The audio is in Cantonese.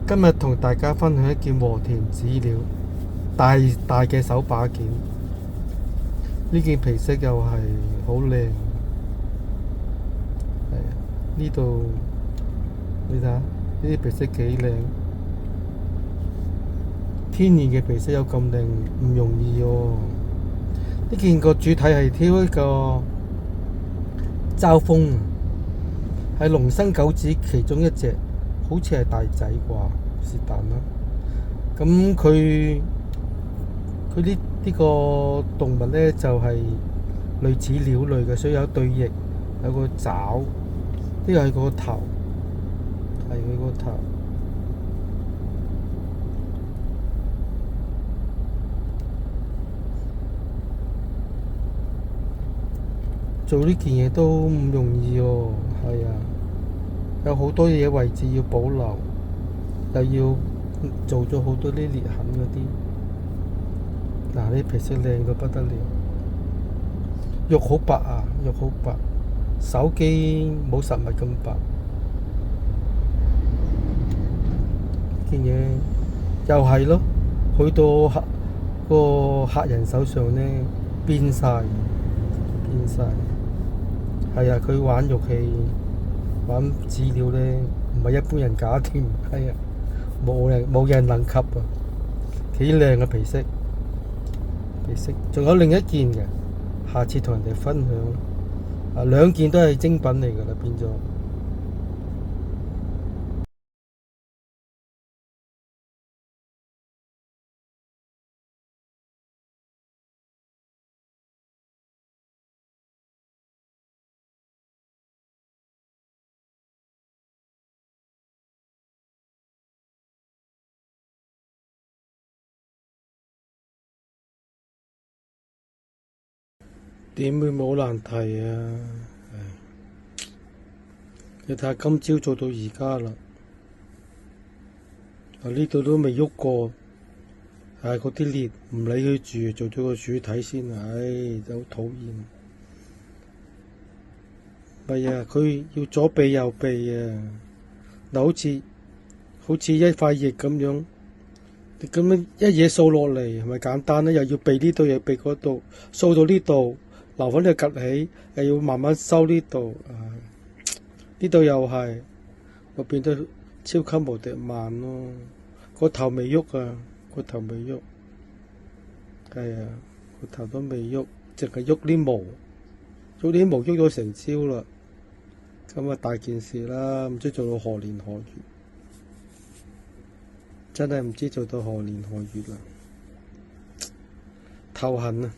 今日同大家分享一件和田紙料大嘅手把件，呢件皮色又係好靚，係啊，呢度你睇下呢啲皮色幾靚，天然嘅皮色有咁靚唔容易喎。呢件個主體係挑一個嘲風，係龍生九子其中一隻，好似係大仔啩，是但啦。咁佢呢個動物呢，就係類似鳥類嘅，所以有對翼，有個爪，呢個係個頭，係佢個頭。做呢件嘢都唔容易喎，係啊，有好多嘢位置要保留，又要做咗好多啲裂痕嗰啲。嗱，呢皮色靚到不得了，肉好白啊，肉好白，手機冇實物咁白。件嘢又係咯，去到個客人手上呢，變晒。係啊，佢玩玉器、玩資料呢，唔係一般人搞掂。係啊，冇人能及啊！幾靚嘅皮色，仲有另一件嘅，下次同人哋分享。兩件都係精品嚟㗎啦，變咗。點會冇難題啊？你睇下今朝做到而家啦，呢度都未喐過，嗰啲裂唔理佢住，做咗個主體先。真好討厭。係啊，佢要左避右避啊！嗱，好似一塊翼咁樣，你咁樣一嘢掃落嚟，係咪簡單咧？又要避呢度，又要避嗰度，掃到呢度，留返呢個趷起，又要慢慢收呢度。呢度又係，我變得超級無敵慢咯。個頭未喐啊，個頭未喐。係啊，個頭都未喐，淨係喐啲毛，喐咗成朝啦。咁啊大件事啦，唔知做到何年何月，真係唔知做到何年何月啦，頭痕啊！